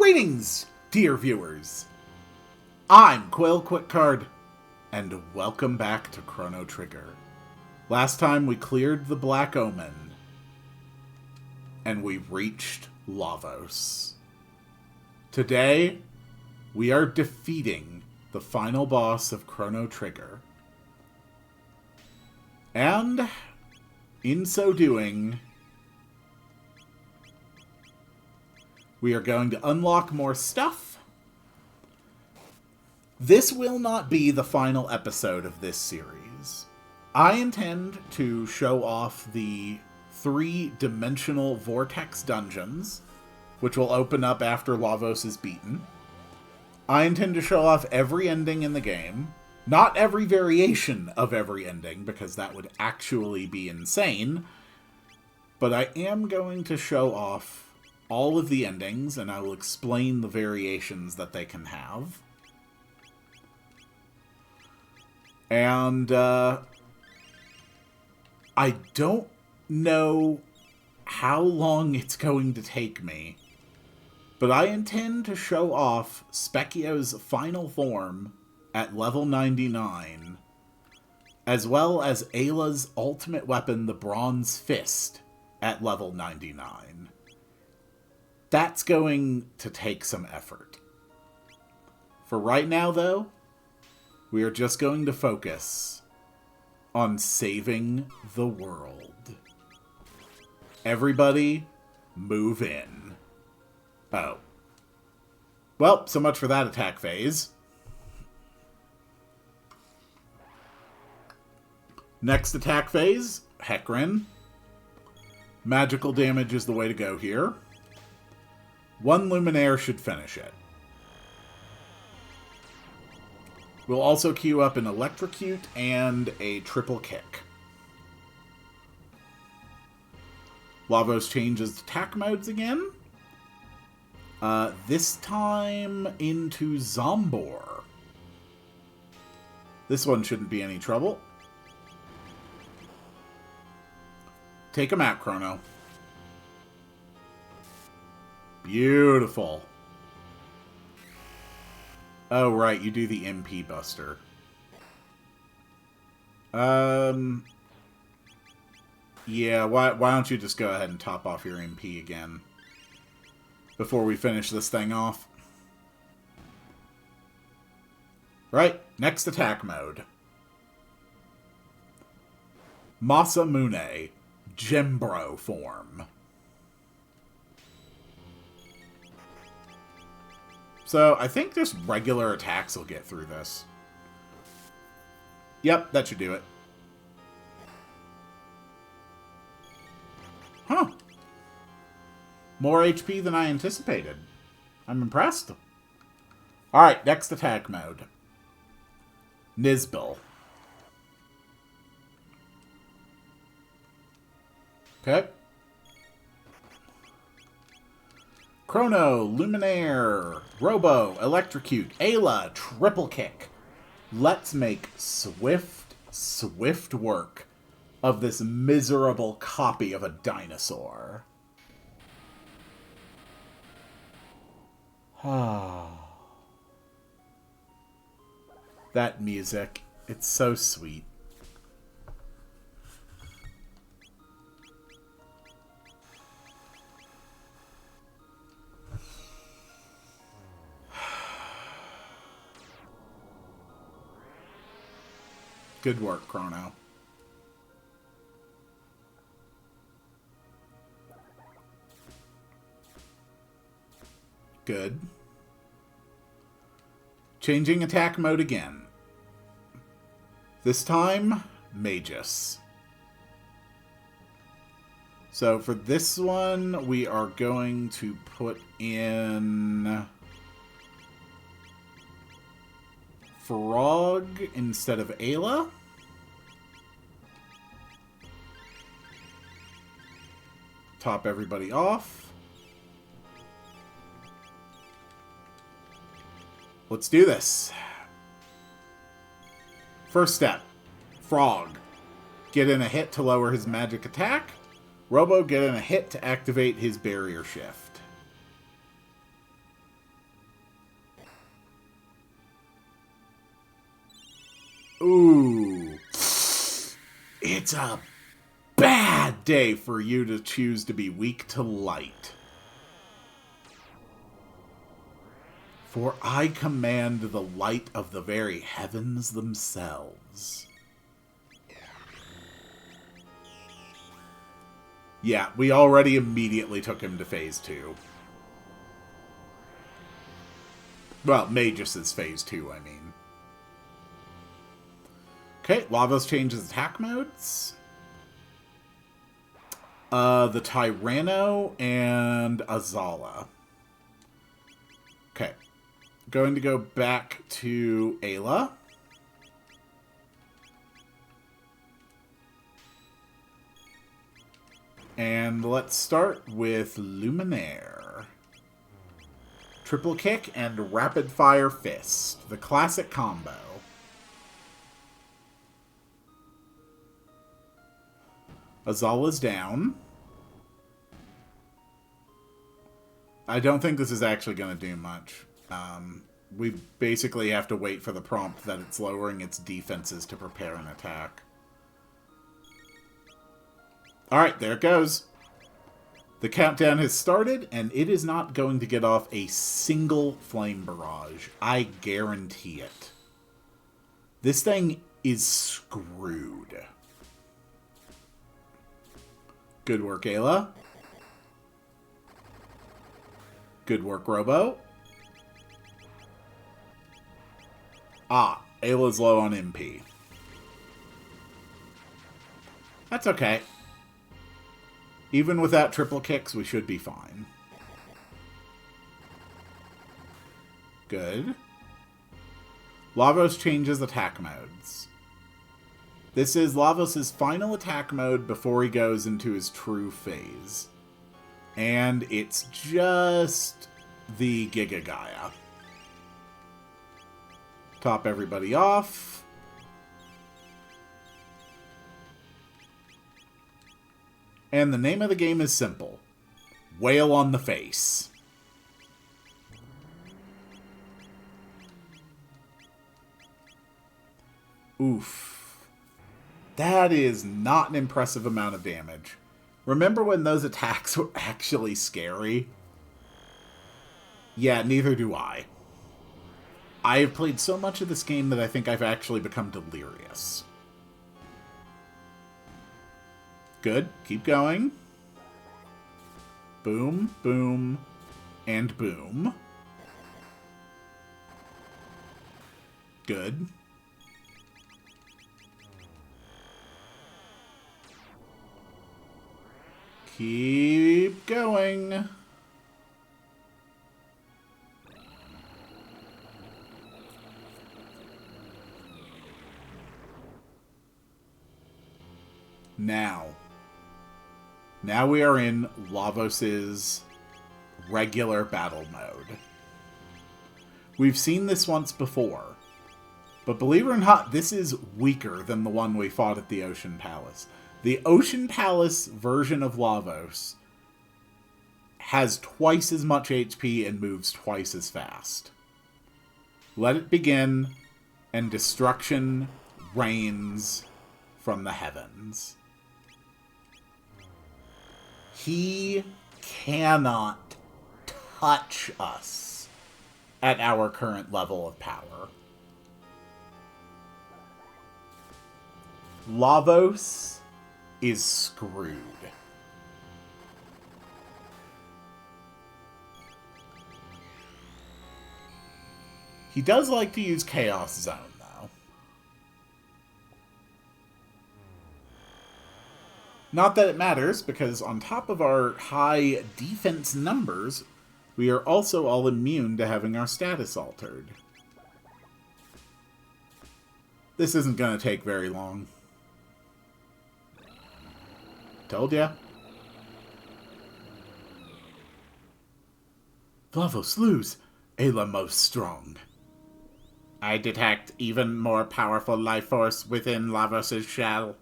Greetings, dear viewers. I'm Quail Quickcard, and welcome back to Chrono Trigger. Last time we cleared the Black Omen, and we reached Lavos. Today, we are defeating the final boss of Chrono Trigger. And, in so doing, we are going to unlock more stuff. This will not be the final episode of this series. I intend to show off the 3-dimensional vortex dungeons, which will open up after Lavos is beaten. I intend to show off every ending in the game. Not every variation of every ending, because that would actually be insane. But I am going to show off all of the endings, and I will explain the variations that they can have. And, I don't know how long it's going to take me, but I intend to show off Specchio's final form at level 99, as well as Ayla's ultimate weapon, the Bronze Fist, at level 99. That's going to take some effort. For right now, though, we are just going to focus on saving the world. Everybody, move in. Oh. Well, so much for that attack phase. Next attack phase, Hecarim. Magical damage is the way to go here. 1 Luminaire should finish it. We'll also queue up an Electrocute and a Triple Kick. Lavos changes attack modes again. This time into Zombor. This one shouldn't be any trouble. Take him out, Chrono. Beautiful. Oh, right, you do the MP Buster. Yeah, why don't you just go ahead and top off your MP again before we finish this thing off. Right, next attack mode. Masamune, Gembro form. So, I think just regular attacks will get through this. Yep, that should do it. Huh. More HP than I anticipated. I'm impressed. Alright, next attack mode. Nizbil. Okay. Chrono, Luminaire, Robo, Electrocute, Ayla, Triple Kick. Let's make swift work of this miserable copy of a dinosaur. That music, it's so sweet. Good work, Chrono. Good. Changing attack mode again. This time, Magus. So for this one, we are going to put in Frog instead of Ayla. Top everybody off. Let's do this. First step. Frog. Get in a hit to lower his magic attack. Robo, get in a hit to activate his barrier shift. Ooh. It's a bad day for you to choose to be weak to light. For I command the light of the very heavens themselves. Yeah, we already immediately took him to phase 2. Well, Magus' phase 2, I mean. Okay, Lavos changes attack modes. The Tyranno and Azala. Okay. Going to go back to Ayla. And let's start with Luminaire. Triple Kick and Rapid Fire Fist. The classic combo. Azala's down. I don't think this is actually going to do much. We basically have to wait for the prompt that it's lowering its defenses to prepare an attack. Alright, there it goes. The countdown has started, and it is not going to get off a single flame barrage. I guarantee it. This thing is screwed. Good work, Ayla. Good work, Robo. Ah, Ayla's low on MP. That's okay. Even without triple kicks, we should be fine. Good. Lavos changes attack modes. This is Lavos' final attack mode before he goes into his true phase. And it's just the Giga Gaia. Top everybody off. And the name of the game is simple. Wail on the face. Oof. That is not an impressive amount of damage. Remember when those attacks were actually scary? Yeah, neither do I. I have played so much of this game that I think I've actually become delirious. Good. Keep going. Boom, boom, and boom. Good. Keep going. Now we are in Lavos' regular battle mode. We've seen this once before, but believe it or not, this is weaker than the one we fought at the Ocean Palace. The Ocean Palace version of Lavos has twice as much HP and moves twice as fast. Let it begin, and destruction reigns from the heavens. He cannot touch us at our current level of power. Lavos is screwed. He does like to use Chaos Zone, though. Not that it matters, because on top of our high defense numbers, we are also all immune to having our status altered. This isn't going to take very long. Told ya. Lavos lose. Ayla most strong. I detect even more powerful life force within Lavos' shell.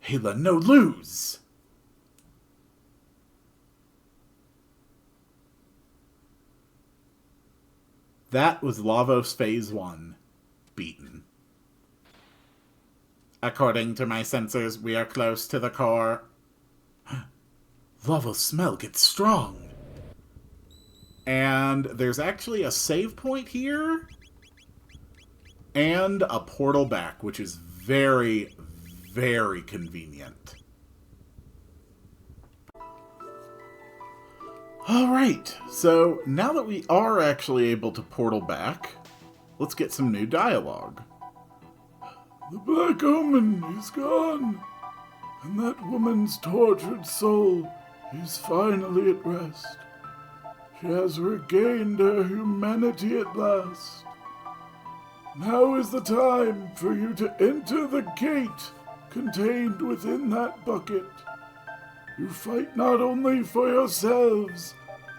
Ayla no lose. That was Lavos Phase 1. Beaten. According to my sensors, we are close to the core. Lava smell gets strong. And there's actually a save point here. And a portal back, which is very, very convenient. Alright, so now that we are actually able to portal back, let's get some new dialogue. The Black Omen is gone, and that woman's tortured soul is finally at rest. She has regained her humanity at last. Now is the time for you to enter the gate contained within that bucket. You fight not only for yourselves,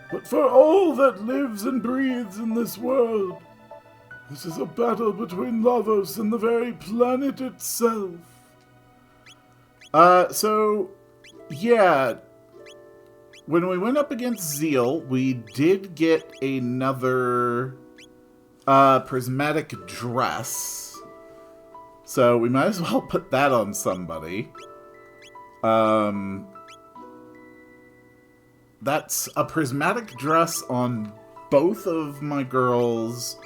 but for all that lives and breathes in this world. This is a battle between Lavos and the very planet itself. Yeah. When we went up against Zeal, we did get another prismatic dress. So we might as well put that on somebody. That's a prismatic dress on both of my girls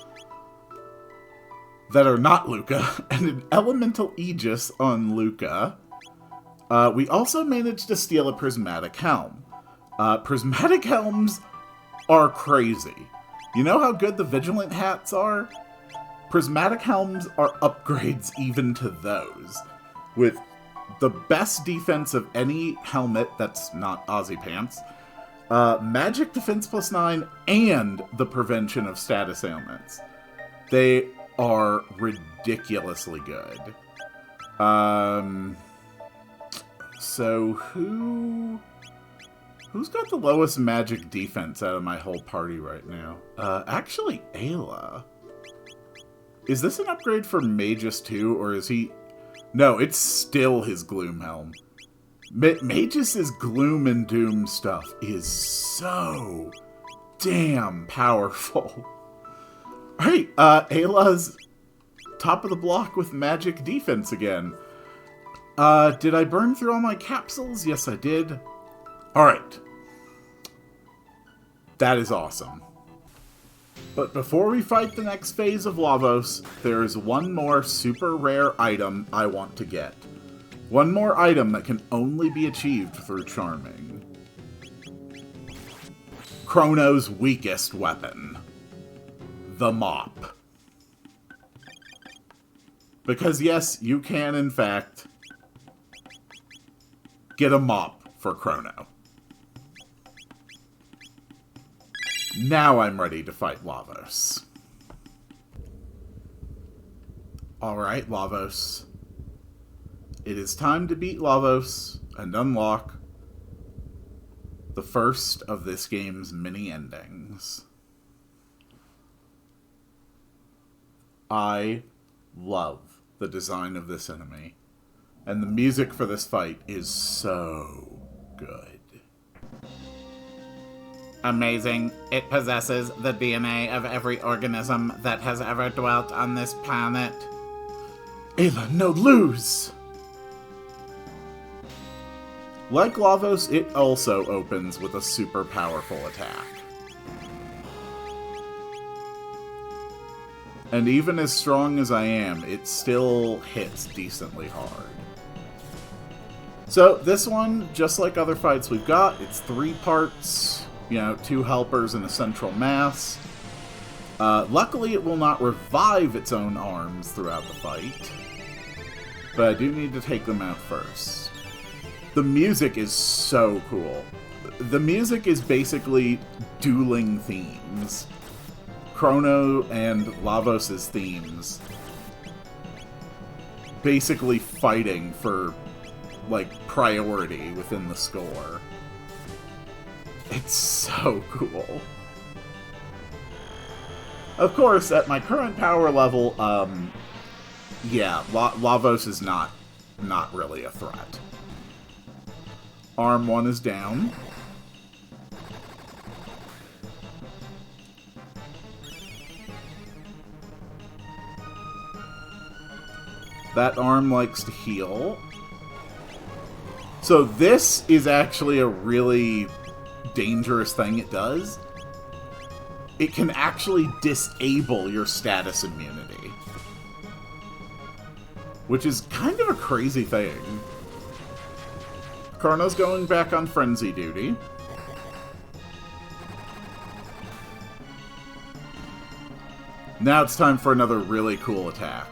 that are not Luca, and an elemental aegis on Luca. We also managed to steal a prismatic helm. Prismatic helms are crazy. You know how good the Vigilant hats are? Prismatic helms are upgrades even to those, with the best defense of any helmet that's not Aussie Pants, magic defense +9, and the prevention of status ailments. They are ridiculously good. So who's got the lowest magic defense out of my whole party right now? Actually, Ayla. Is this an upgrade for Magus 2, or is he... No, it's still his Gloom Helm. Magus' Gloom and Doom stuff is so damn powerful. Alright, Ayla's top of the block with magic defense again. Did I burn through all my capsules? Yes, I did. Alright. That is awesome. But before we fight the next phase of Lavos, there is one more super rare item I want to get. One more item that can only be achieved through charming. Chrono's weakest weapon. The mop. Because yes, you can in fact get a mop for Chrono. Now I'm ready to fight Lavos. Alright, Lavos. It is time to beat Lavos and unlock the first of this game's mini endings. I love the design of this enemy, and the music for this fight is so good. Amazing. It possesses the DNA of every organism that has ever dwelt on this planet. Ayla, no, lose! Like Lavos, it also opens with a super powerful attack. And even as strong as I am, it still hits decently hard. So this one, just like other fights we've got, it's 3 parts. You know, 2 helpers and a central mass. Luckily, it will not revive its own arms throughout the fight. But I do need to take them out first. The music is so cool. The music is basically dueling themes. Chrono and Lavos' themes. Basically fighting for, like, priority within the score. It's so cool. Of course, at my current power level, yeah, Lavos is not really a threat. Arm 1 is down. That arm likes to heal. So this is actually a really dangerous thing it does. It can actually disable your status immunity. Which is kind of a crazy thing. Chrono's going back on frenzy duty. Now it's time for another really cool attack.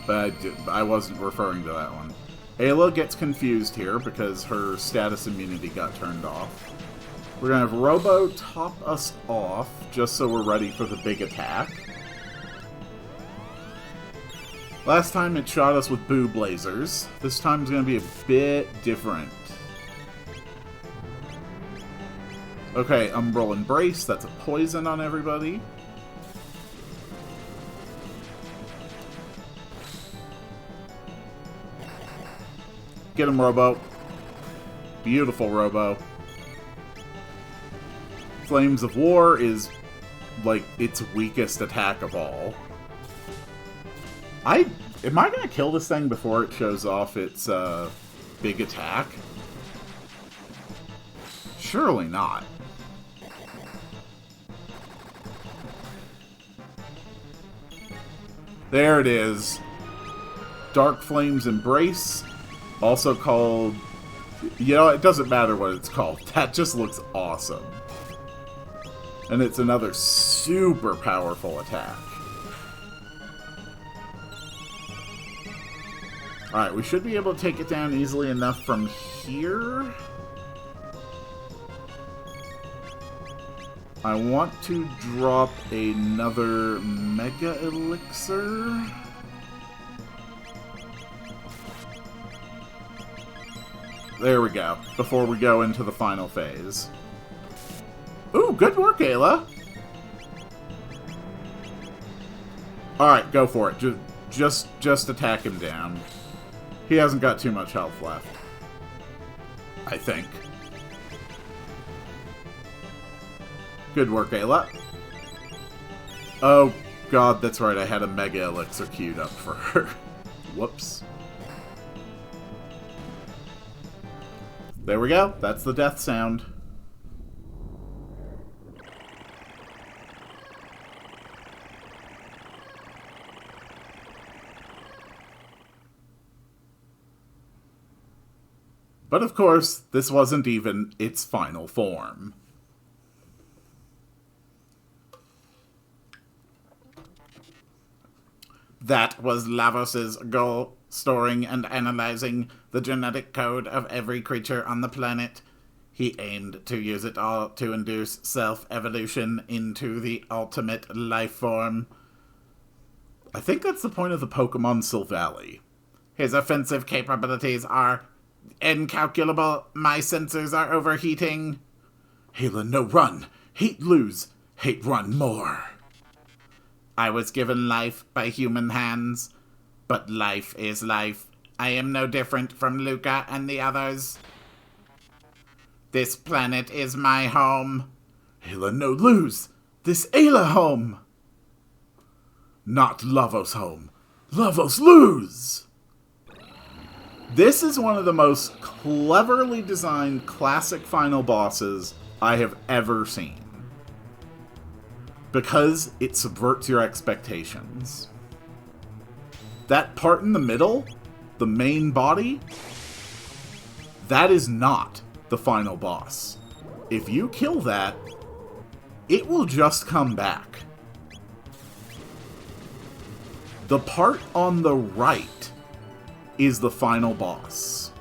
But I wasn't referring to that one. Ayla gets confused here because her status immunity got turned off. We're going to have Robo top us off just so we're ready for the big attack. Last time it shot us with Boo Blazers. This time it's going to be a bit different. Okay, Umbral Embrace. That's a poison on everybody. Get him, Robo. Beautiful, Robo. Flames of War is, like, its weakest attack of all. Am I gonna kill this thing before it shows off its, big attack? Surely not. There it is. Dark Flames Embrace. Also called... You know, it doesn't matter what it's called. That just looks awesome. And it's another super powerful attack. Alright, we should be able to take it down easily enough from here. I want to drop another Mega Elixir. There we go, before we go into the final phase. Ooh, good work, Ayla! Alright, go for it. Just attack him down. He hasn't got too much health left. I think. Good work, Ayla. Oh, God, that's right. I had a Mega Elixir queued up for her. Whoops. There we go. That's the death sound. But of course, this wasn't even its final form. That was Lavos' goal, storing and analyzing the genetic code of every creature on the planet. He aimed to use it all to induce self-evolution into the ultimate life form. I think that's the point of the Pokemon Sylvally. His offensive capabilities are incalculable. My sensors are overheating. Ayla, no, run. Hate lose. Hate run more. I was given life by human hands, but life is life. I am no different from Luca and the others. This planet is my home. Ayla, no, lose. This Ayla home. Not Lavos home. Lavos lose. This is one of the most cleverly designed classic final bosses I have ever seen. Because it subverts your expectations. That part in the middle, the main body, that is not the final boss. If you kill that, it will just come back. The part on the right is the final boss.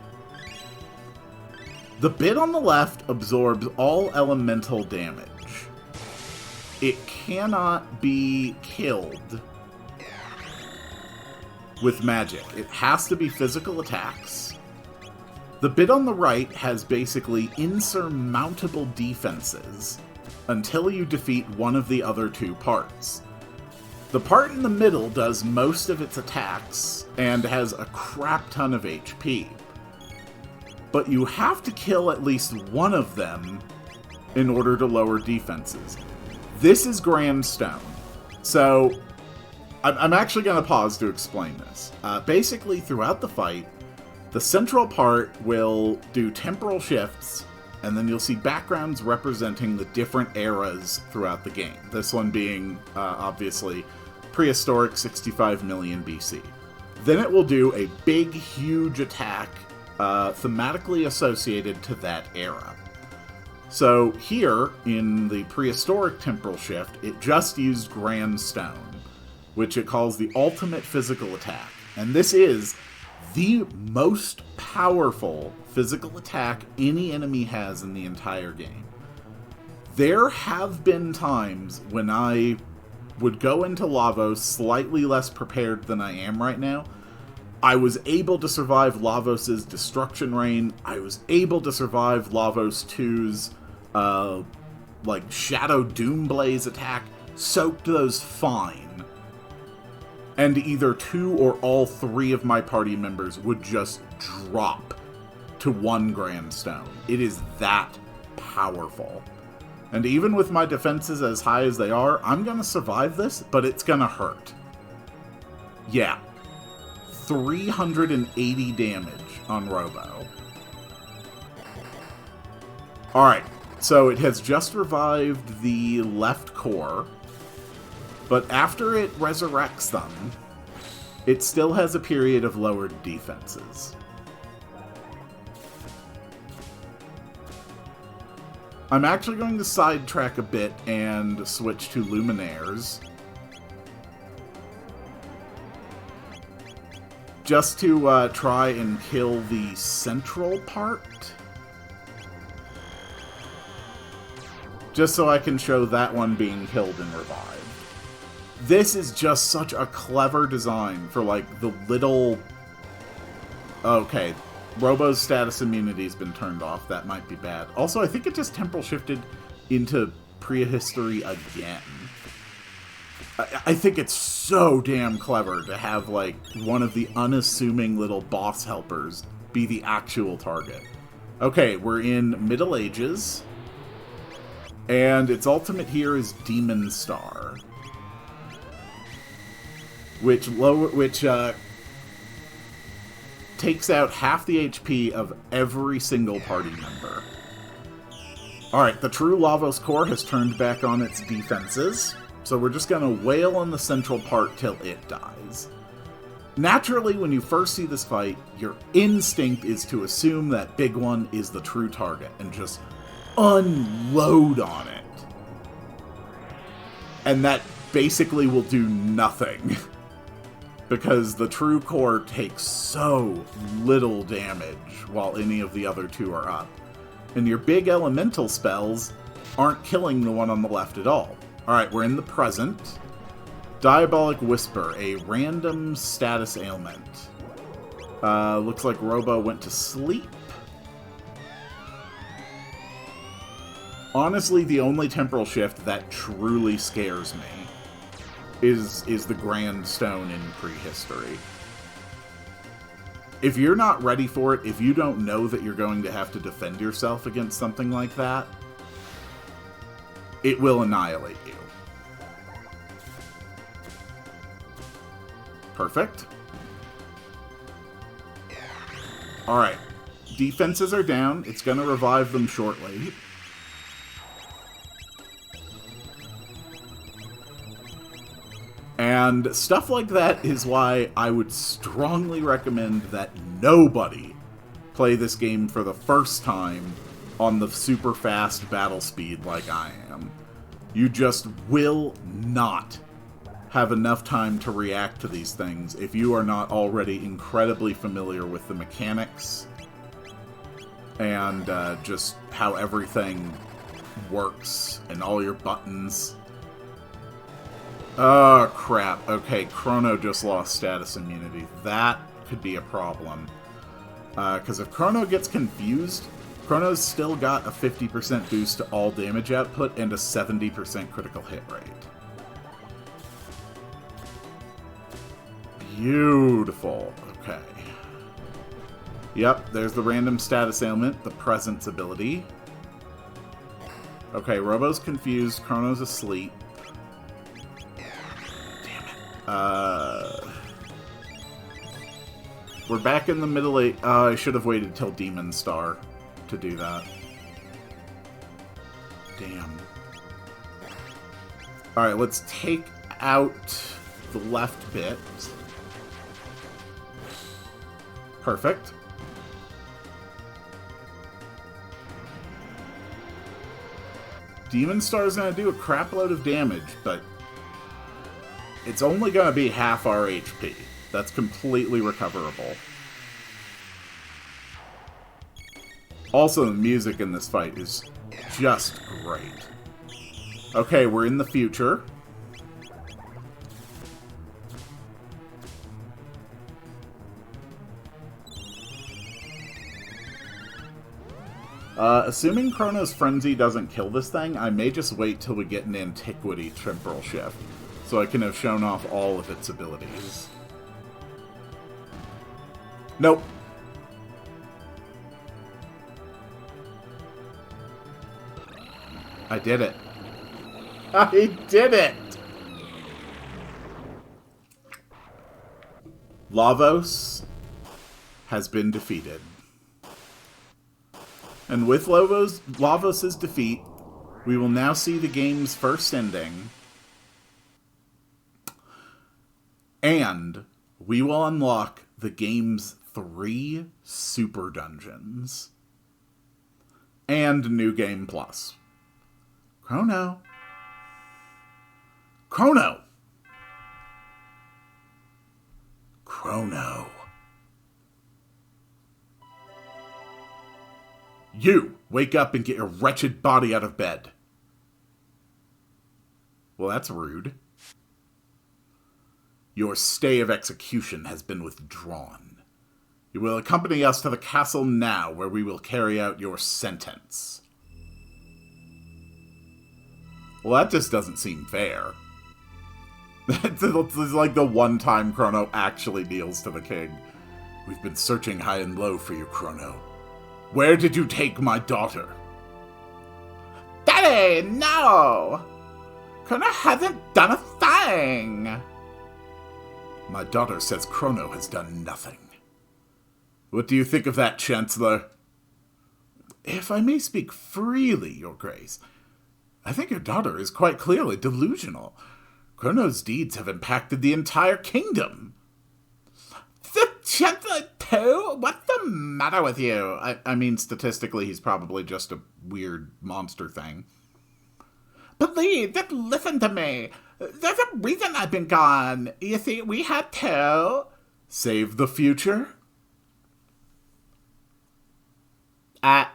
The bit on the left absorbs all elemental damage. It cannot be killed with magic. It has to be physical attacks. The bit on the right has basically insurmountable defenses until you defeat one of the other two parts. The part in the middle does most of its attacks and has a crap ton of HP. But you have to kill at least one of them in order to lower defenses. This is Grandstone. So, I'm actually going to pause to explain this. Basically, throughout the fight, the central part will do temporal shifts, and then you'll see backgrounds representing the different eras throughout the game. This one being, obviously, prehistoric 65 million BC. Then it will do a big, huge attack thematically associated to that era. So here, in the prehistoric temporal shift, it just used Grand Stone, which it calls the ultimate physical attack. And this is the most powerful physical attack any enemy has in the entire game. There have been times when I would go into Lavos slightly less prepared than I am right now. I was able to survive Lavos' Destruction Rain. I was able to survive Lavos 2's like Shadow Doomblaze attack. Soaked those fine. And either 2 or all 3 of my party members would just drop to 1 Grand Stone. It is that powerful. And even with my defenses as high as they are, I'm gonna survive this, but it's gonna hurt. Yeah. 380 damage on Robo. Alright, so it has just revived the left core, but after it resurrects them, it still has a period of lowered defenses. I'm actually going to sidetrack a bit and switch to Luminaires, just to try and kill the central part. Just so I can show that one being killed and revived. This is just such a clever design for, like, the little... Okay, Robo's status immunity has been turned off. That might be bad. Also, I think it just temporal shifted into prehistory again. I think it's so damn clever to have, like, one of the unassuming little boss helpers be the actual target. Okay, we're in Middle Ages, and its ultimate here is Demon Star, which takes out half the HP of every single party member. Alright, the true Lavos core has turned back on its defenses, so we're just gonna wail on the central part till it dies. Naturally, when you first see this fight, your instinct is to assume that big one is the true target, and just unload on it. And that basically will do nothing. Because the true core takes so little damage while any of the other 2 are up. And your big elemental spells aren't killing the one on the left at all. Alright, we're in the present. Diabolic Whisper, a random status ailment. Looks like Robo went to sleep. Honestly, the only temporal shift that truly scares me is the Grand Stone in prehistory. If you're not ready for it, if you don't know that you're going to have to defend yourself against something like that, it will annihilate you. Perfect. Alright. Defenses are down. It's going to revive them shortly. And stuff like that is why I would strongly recommend that nobody play this game for the first time on the super fast battle speed like I am. You just will not have enough time to react to these things if you are not already incredibly familiar with the mechanics and just how everything works and all your buttons. Oh, crap. Okay, Chrono just lost status immunity. That could be a problem. Because if Chrono gets confused, Chrono's still got a 50% boost to all damage output and a 70% critical hit rate. Beautiful. Okay. Yep, there's the random status ailment, the Presence ability. Okay, Robo's confused, Chrono's asleep. Damn it. We're back in the Middle Age. I should have waited till Demon Star to do that. Damn. Alright, let's take out the left bit. Perfect. Demon Star is going to do a crap load of damage, but it's only going to be half our HP. That's completely recoverable. Also, the music in this fight is just great. Okay, we're in the future. Assuming Chrono's Frenzy doesn't kill this thing, I may just wait till we get an Antiquity Temporal Shift, so I can have shown off all of its abilities. Nope. I did it. I did it! Lavos has been defeated. And with Lavos' defeat, we will now see the game's first ending. And we will unlock the game's 3 super dungeons. And New Game Plus. Chrono. Chrono! Chrono. You! Wake up and get your wretched body out of bed. Well, that's rude. Your stay of execution has been withdrawn. You will accompany us to the castle now, where we will carry out your sentence. Well, that just doesn't seem fair. It's like the one time Chrono actually kneels to the king. We've been searching high and low for you, Chrono. Where did you take my daughter? Daddy, no! Chrono hasn't done a thing! My daughter says Chrono has done nothing. What do you think of that, Chancellor? If I may speak freely, Your Grace, I think your daughter is quite clearly delusional. Chrono's deeds have impacted the entire kingdom. The Chancellor too? What's the matter with you? I mean, statistically, he's probably just a weird monster thing. Please, just listen to me. There's a reason I've been gone. You see, we had to... Save the future?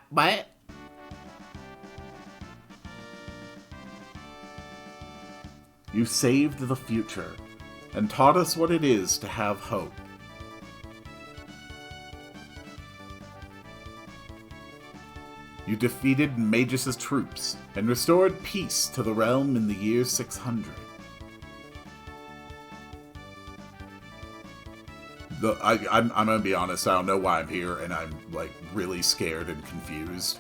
What? You saved the future, and taught us what it is to have hope. You defeated Magus' troops, and restored peace to the realm in the year 600. I'm gonna be honest, I don't know why I'm here, and I'm, like, really scared and confused.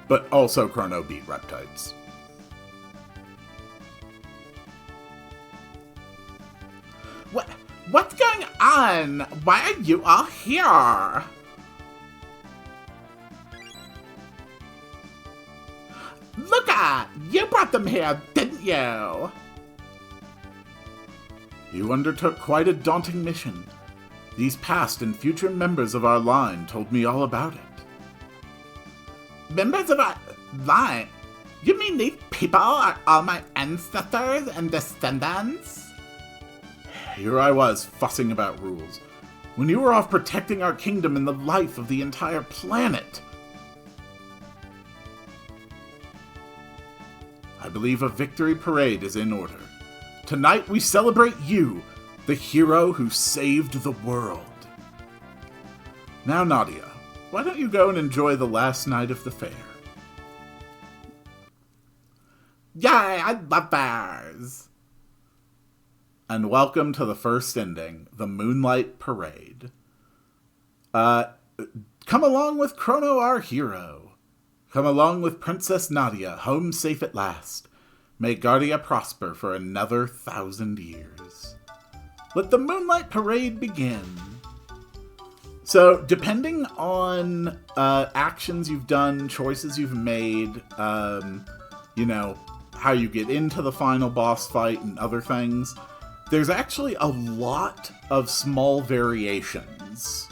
But also, Chrono beat Reptites. What's going on? Why are you all here? Look at! You brought them here, didn't you? You undertook quite a daunting mission. These past and future members of our line told me all about it. Members of our line? You mean these people are all my ancestors and descendants? Here I was, fussing about rules, when you were off protecting our kingdom and the life of the entire planet. I believe a victory parade is in order. Tonight we celebrate you, the hero who saved the world. Now, Nadia, why don't you go and enjoy the last night of the fair? Yay, I love fairs! And welcome to the first ending, the Moonlight Parade. Come along with Chrono, our hero. Come along with Princess Nadia, home safe at last. May Guardia prosper for another 1,000 years. Let the Moonlight Parade begin. So, depending on actions you've done, choices you've made, you know, how you get into the final boss fight and other things, there's actually a lot of small variations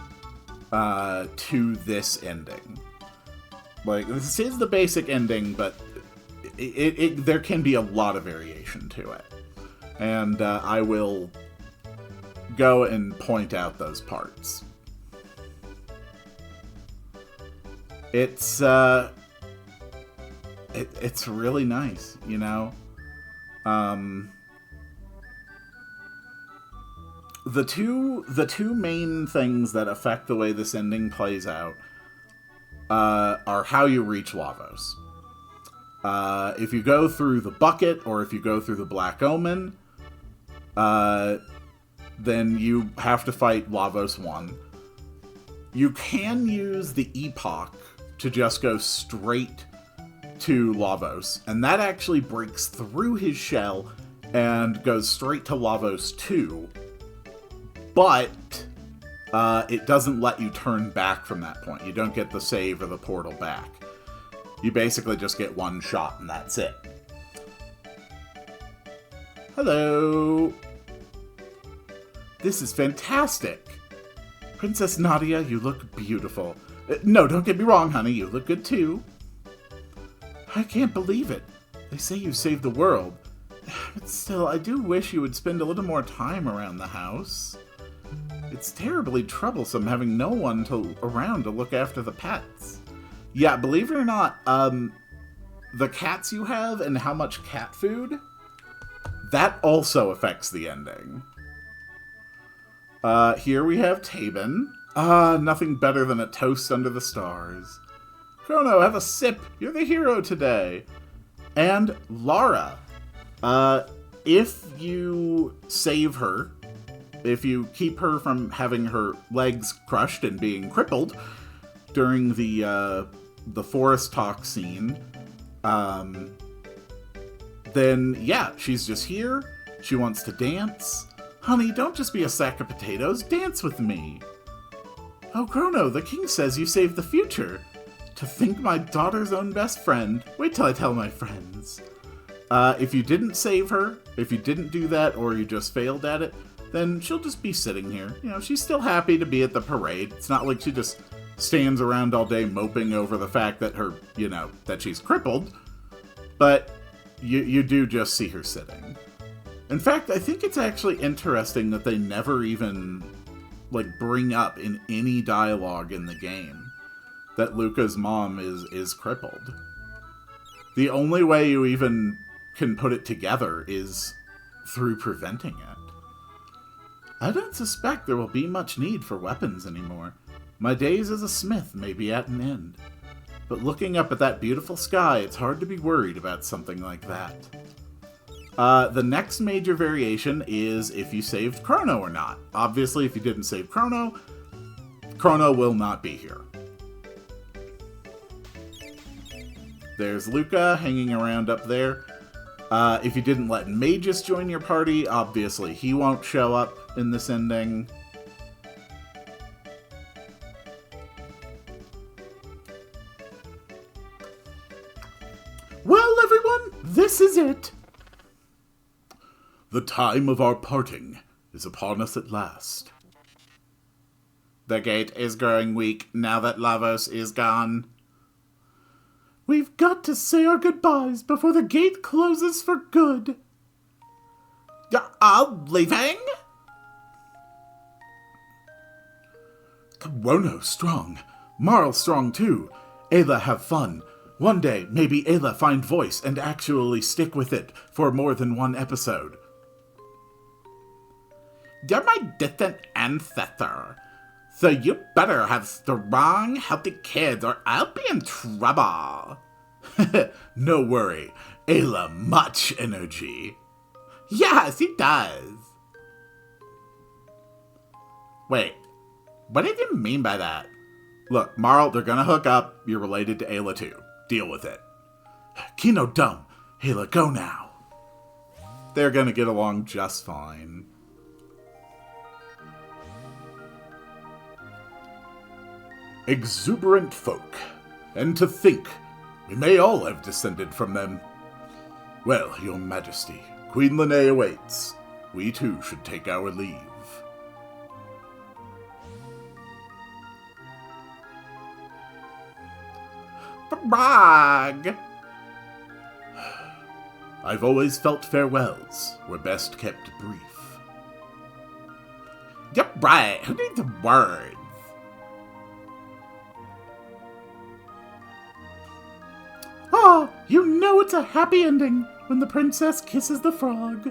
to this ending. Like, this is the basic ending, but there can be a lot of variation to it. And I will go and point out those parts. It's really nice, you know? The two main things that affect the way this ending plays out are how you reach Lavos. If you go through the bucket, or if you go through the Black Omen, then you have to fight Lavos 1. You can use the Epoch to just go straight to Lavos, and that actually breaks through his shell and goes straight to Lavos 2, but it doesn't let you turn back from that point. You don't get the save or the portal back. You basically just get one shot and that's it. Hello. This is fantastic. Princess Nadia, you look beautiful. No, don't get me wrong, honey. You look good too. I can't believe it. They say you saved the world. But still, I do wish you would spend a little more time around the house. It's terribly troublesome having no one around to look after the pets. Yeah, believe it or not, the cats you have and how much cat food, that also affects the ending. Here we have Tabin. Nothing better than a toast under the stars. Chrono, have a sip. You're the hero today. And Lara. If you save her, if you keep her from having her legs crushed and being crippled during the forest talk scene, then yeah, she's just here. She wants to dance. Honey, don't just be a sack of potatoes. Dance with me. Oh, Chrono, the king says you saved the future. To think my daughter's own best friend. Wait till I tell my friends. If you didn't save her, if you didn't do that, or you just failed at it, then she'll just be sitting here. You know, she's still happy to be at the parade. It's not like she just stands around all day moping over the fact that her, you know, that she's crippled. But you do just see her sitting. In fact, I think it's actually interesting that they never even, like, bring up in any dialogue in the game that Luca's mom is crippled. The only way you even can put it together is through preventing it. I don't suspect there will be much need for weapons anymore. My days as a smith may be at an end. But looking up at that beautiful sky, it's hard to be worried about something like that. The next major variation is if you saved Chrono or not. Obviously, if you didn't save Chrono, Chrono will not be here. There's Luca hanging around up there. If you didn't let Magus join your party, obviously he won't show up in this ending. Well, everyone, this is it. The time of our parting is upon us at last. The gate is growing weak now that Lavos is gone. We've got to say our goodbyes before the gate closes for good. Leaving? Chrono strong. Marl strong too. Ayla have fun. One day, maybe Ayla find voice and actually stick with it for more than one episode. You're my distant ancestor, so you better have strong, healthy kids or I'll be in trouble. No worry, Ayla much energy. Yes, he does. Wait, what did you mean by that? Look, Marl, they're gonna hook up. You're related to Ayla too. Deal with it. Kino dumb. Ayla, go now. They're gonna get along just fine. Exuberant folk. And to think, we may all have descended from them. Well, your majesty, Queen Lene awaits. We too should take our leave. Brag! I've always felt farewells were best kept brief. You're right. Who needs words? Ah, you know it's a happy ending when the princess kisses the frog.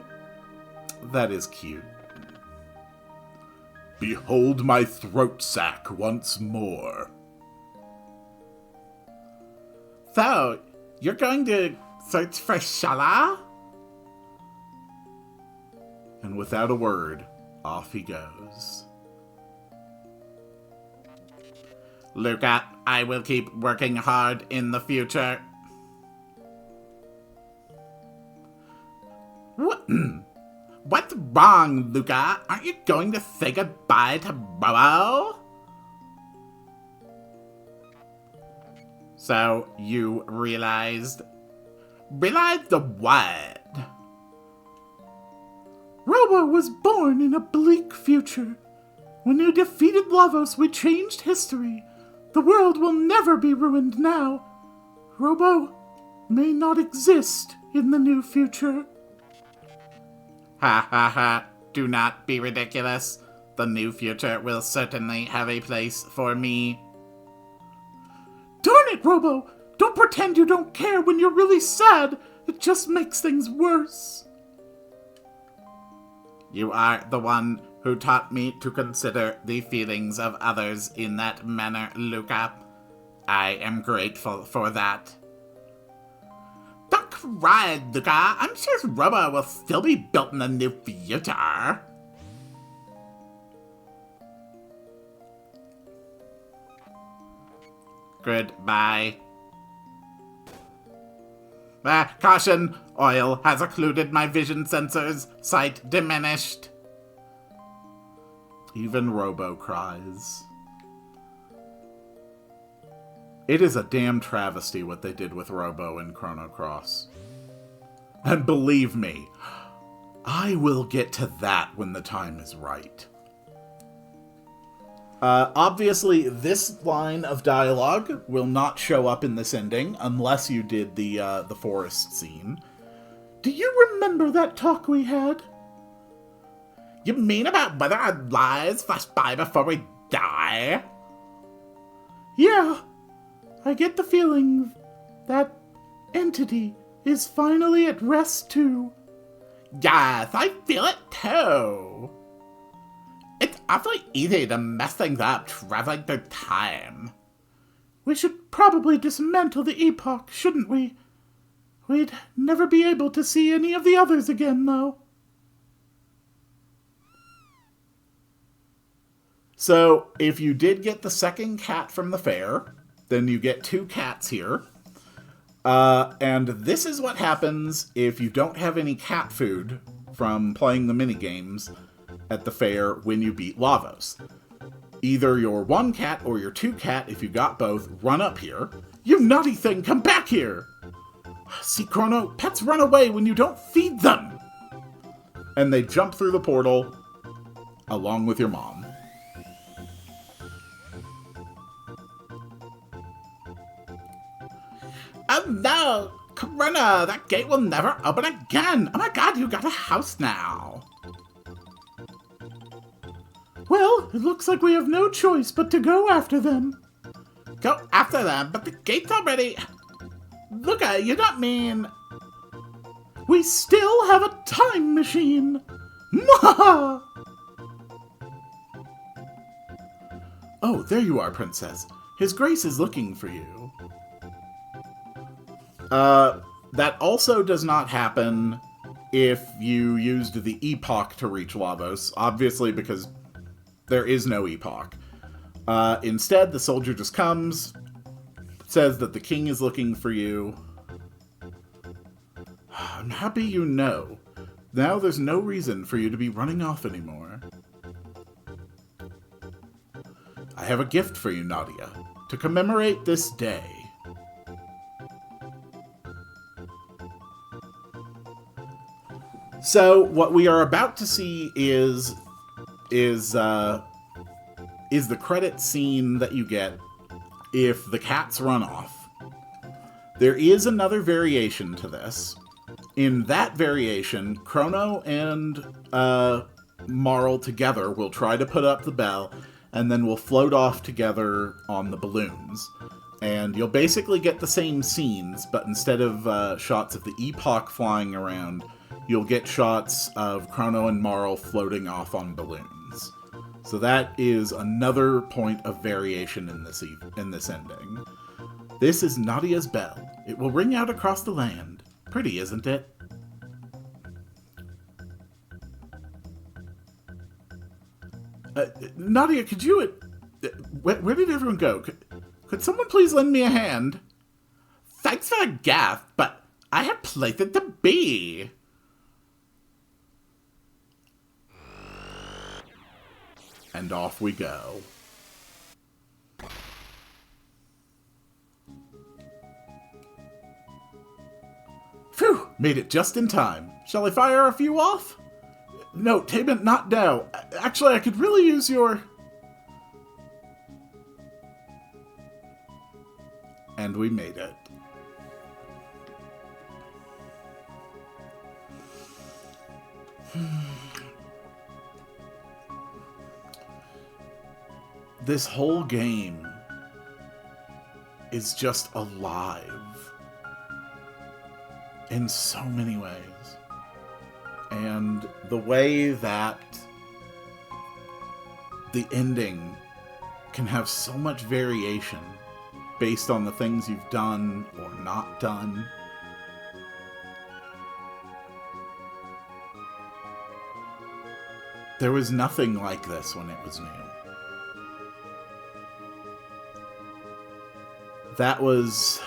That is cute. Behold my throat sack once more. So, you're going to search for Shala? And without a word, off he goes. Luca, I will keep working hard in the future. What's wrong, Luca? Aren't you going to say goodbye to Bobo? So, you realized... Realized the what? Robo was born in a bleak future. When you defeated Lavos, we changed history. The world will never be ruined now. Robo may not exist in the new future. Ha ha ha. Do not be ridiculous. The new future will certainly have a place for me. Darn it, Robo! Don't pretend you don't care when you're really sad. It just makes things worse. You are the one who taught me to consider the feelings of others in that manner, Luca. I am grateful for that. Don't cry, Luca. I'm sure Robo will still be built in the new future. Goodbye. Caution! Oil has occluded my vision sensors. Sight diminished. Even Robo cries. It is a damn travesty what they did with Robo in Chrono Cross. And believe me, I will get to that when the time is right. Obviously, this line of dialogue will not show up in this ending unless you did the forest scene. Do you remember that talk we had? You mean about whether our lives flash by before we die? Yeah. I get the feeling that entity is finally at rest too. Yes, I feel it too. It's awfully easy to mess things up traveling through time. We should probably dismantle the epoch, shouldn't we? We'd never be able to see any of the others again, though. So, if you did get the second cat from the fair, then you get 2 cats here. And this is what happens if you don't have any cat food from playing the minigames at the fair when you beat Lavos. Either your 1 cat or your 2 cat, if you got both, run up here. You naughty thing, come back here! See, Chrono, pets run away when you don't feed them! And they jump through the portal along with your mom. Oh no! Chrono, that gate will never open again! Oh my god, you got a house now! Well, it looks like we have no choice but to go after them. Go after them, but the gate's already... Luca, you don't mean... We still have a time machine! Mwahaha! Oh, there you are, Princess. His Grace is looking for you. That also does not happen if you used the epoch to reach Lavos, obviously because there is no epoch. Instead, the soldier just comes, says that the king is looking for you. I'm happy you know. Now there's no reason for you to be running off anymore. I have a gift for you, Nadia, to commemorate this day. So, what we are about to see is the credit scene that you get if the cats run off. There is another variation to this. In that variation, Chrono and Marl together will try to put up the bell, and then will float off together on the balloons. And you'll basically get the same scenes, but instead of shots of the Epoch flying around, you'll get shots of Chrono and Marl floating off on balloons. So that is another point of variation in this ending. This is Nadia's bell. It will ring out across the land. Pretty, isn't it? Nadia, could you... where did everyone go? Could someone please lend me a hand? Thanks for the gift, but I have places to be. And off we go. Phew! Made it just in time. Shall I fire a few off? No, Taban, not now. Actually, I could really use your... And we made it. This whole game is just alive in so many ways. And the way that the ending can have so much variation based on the things you've done or not done. There was nothing like this when it was new. That was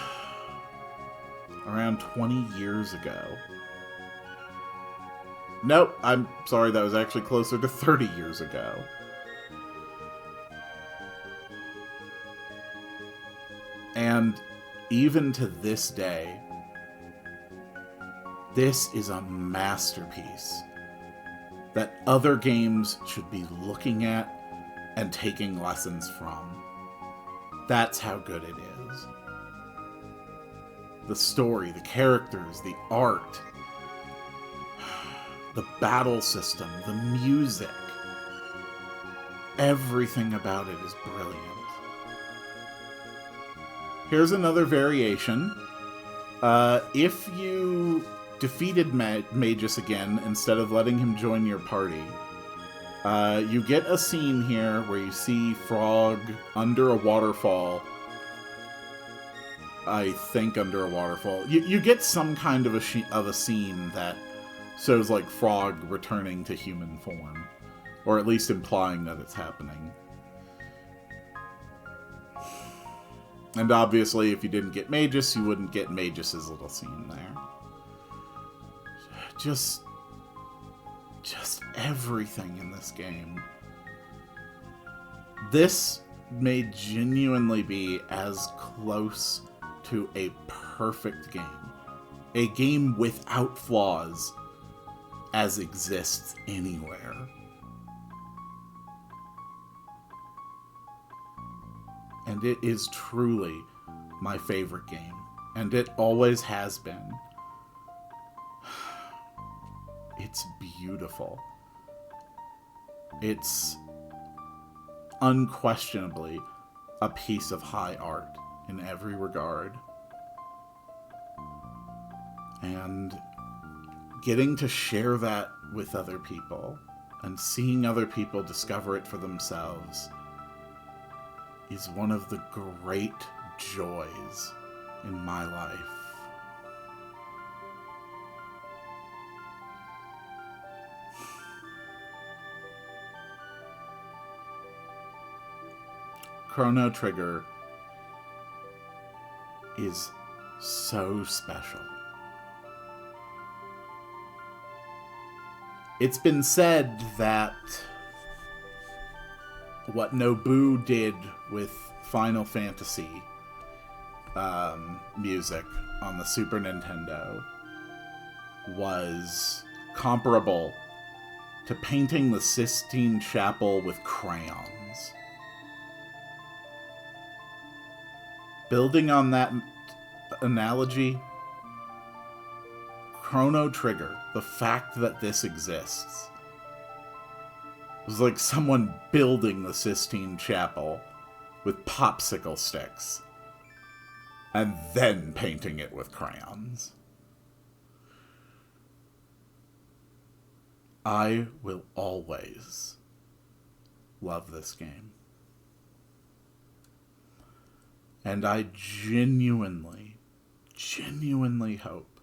around 20 years ago. Nope, I'm sorry, that was actually closer to 30 years ago. And even to this day, this is a masterpiece that other games should be looking at and taking lessons from. That's how good it is. The story, the characters, the art, the battle system, the music. Everything about it is brilliant. Here's another variation. If you defeated Magus again, instead of letting him join your party, you get a scene here where you see Frog under a waterfall. I think under a waterfall. You get some kind of a scene that shows like Frog returning to human form, or at least implying that it's happening. And obviously, if you didn't get Magus, you wouldn't get Magus's little scene there. Just everything in this game. This may genuinely be as close to a perfect game. A game without flaws as exists anywhere. And it is truly my favorite game. And it always has been. It's beautiful. It's unquestionably a piece of high art in every regard. And getting to share that with other people and seeing other people discover it for themselves is one of the great joys in my life. Chrono Trigger is so special. It's been said that what Nobu did with Final Fantasy music on the Super Nintendo was comparable to painting the Sistine Chapel with crayons. Building on that analogy, Chrono Trigger, the fact that this exists, was like someone building the Sistine Chapel with popsicle sticks and then painting it with crayons. I will always love this game. And I genuinely hope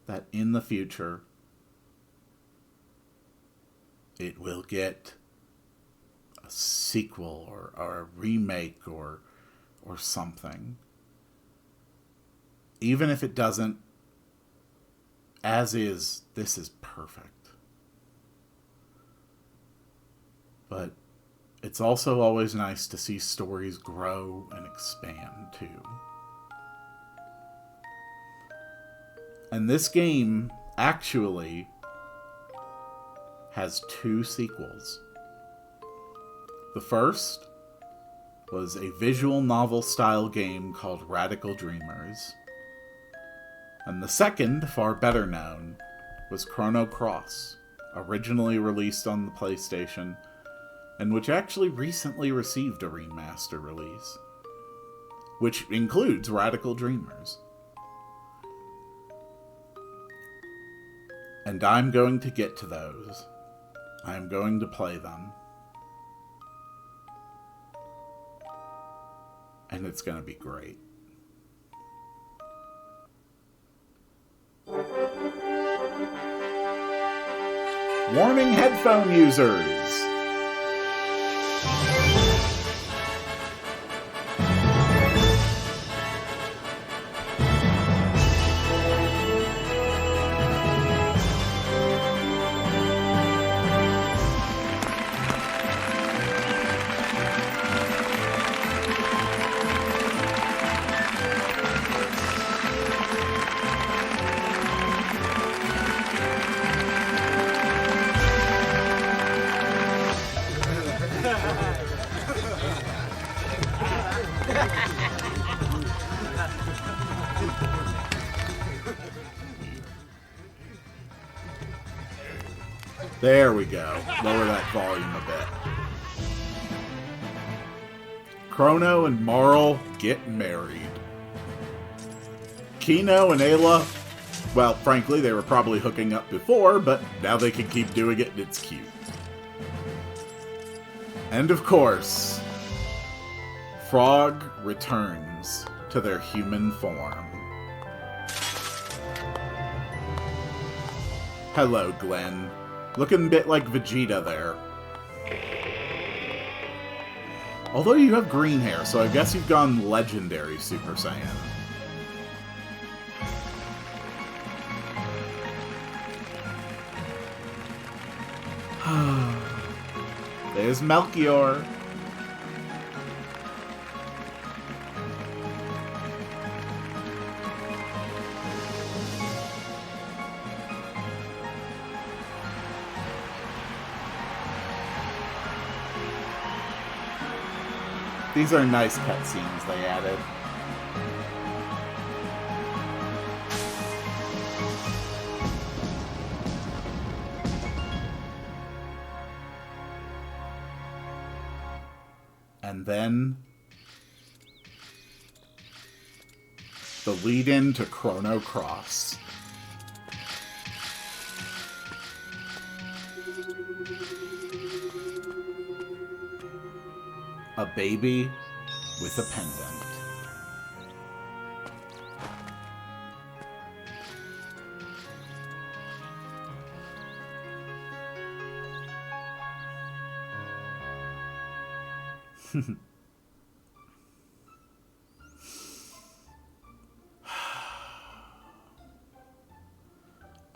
that in the future it will get a sequel or a remake or something. Even if it doesn't, as is, this is perfect. But it's also always nice to see stories grow and expand, too. And this game actually has 2 sequels. The first was a visual novel-style game called Radical Dreamers. And the second, far better known, was Chrono Cross, originally released on the PlayStation, and which actually recently received a remaster release, which includes Radical Dreamers. And I'm going to get to those. I'm going to play them. And it's going to be great. Warning, headphone users! There we go. Lower that volume a bit. Chrono and Marl get married. Kino and Ayla, well, frankly, they were probably hooking up before, but now they can keep doing it and it's cute. And of course, Frog returns to their human form. Hello, Glenn. Looking a bit like Vegeta there. Although you have green hair, so I guess you've gone legendary Super Saiyan. There's Melchior. These are nice cutscenes they added. And then the lead-in to Chrono Cross. A baby with a pendant.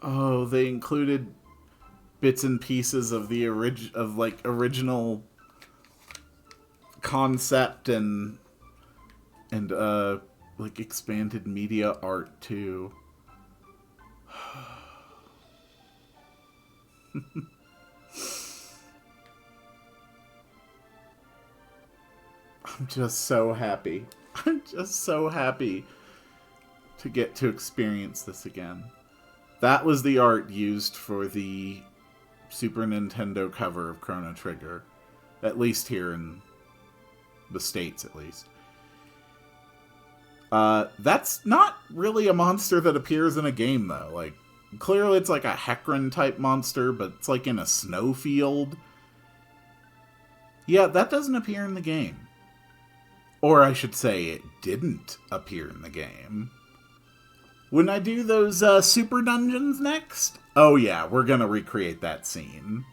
Oh, they included bits and pieces of the original concept and like expanded media art too. I'm just so happy. I'm just so happy to get to experience this again. That was the art used for the Super Nintendo cover of Chrono Trigger. At least here in the States, at least. That's not really a monster that appears in a game, though. Like, clearly it's like a Hecarim-type monster, but it's like in a snowfield. Yeah, that doesn't appear in the game. Or I should say, it didn't appear in the game. When I do those super dungeons next, oh yeah, we're gonna recreate that scene.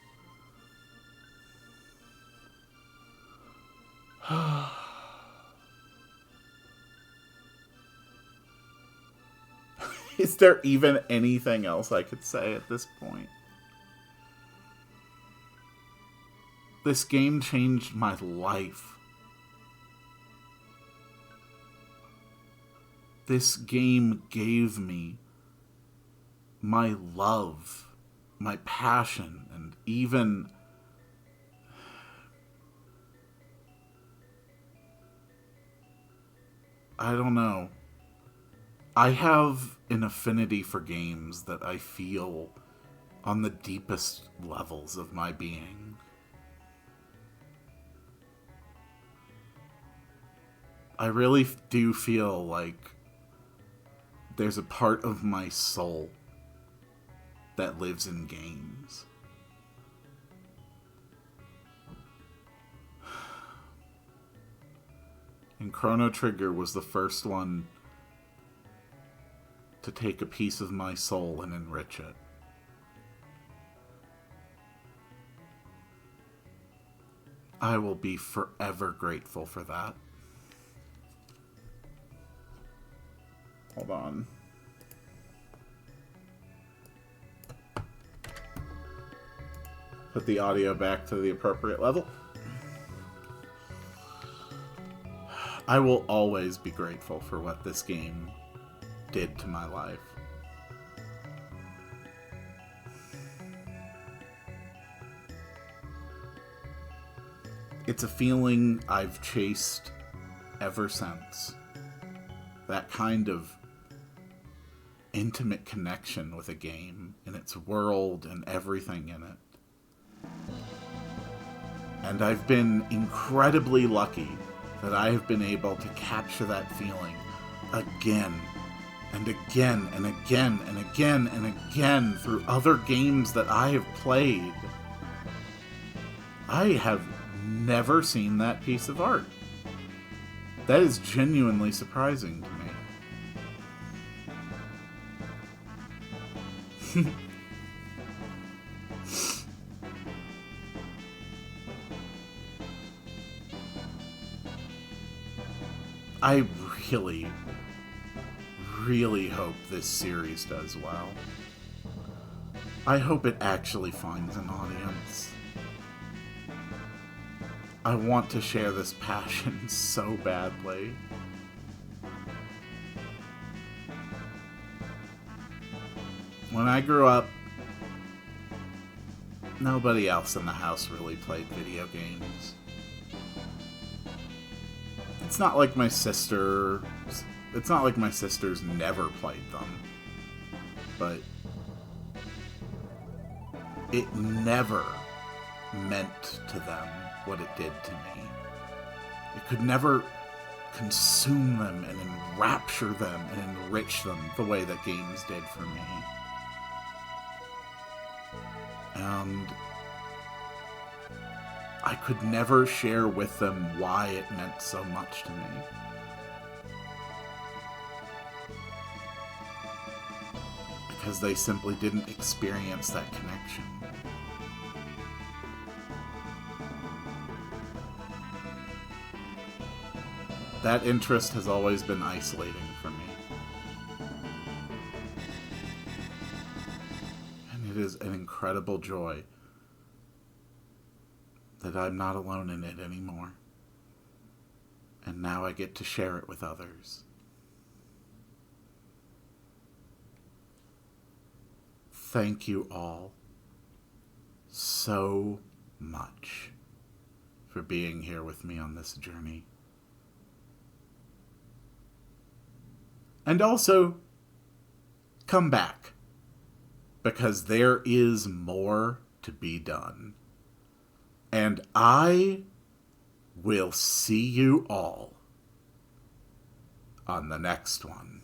Is there even anything else I could say at this point? This game changed my life. This game gave me my love, my passion, and even I don't know. I have an affinity for games that I feel on the deepest levels of my being. I really do feel like there's a part of my soul that lives in games. And Chrono Trigger was the first one to take a piece of my soul and enrich it. I will be forever grateful for that. Hold on. Put the audio back to the appropriate level. I will always be grateful for what this game did to my life. It's a feeling I've chased ever since. That kind of intimate connection with a game and its world and everything in it. And I've been incredibly lucky that I have been able to capture that feeling again and again and again and again and again through other games that I have played. I have never seen that piece of art. That is genuinely surprising to me. I really hope this series does well. I hope it actually finds an audience. I want to share this passion so badly. When I grew up, nobody else in the house really played video games. It's not like my sisters never played them. But it never meant to them what it did to me. It could never consume them and enrapture them and enrich them the way that games did for me. And I could never share with them why it meant so much to me. Because they simply didn't experience that connection. That interest has always been isolating for me. And it is an incredible joy that I'm not alone in it anymore. And now I get to share it with others. Thank you all so much for being here with me on this journey. And also, come back, because there is more to be done. And I will see you all on the next one.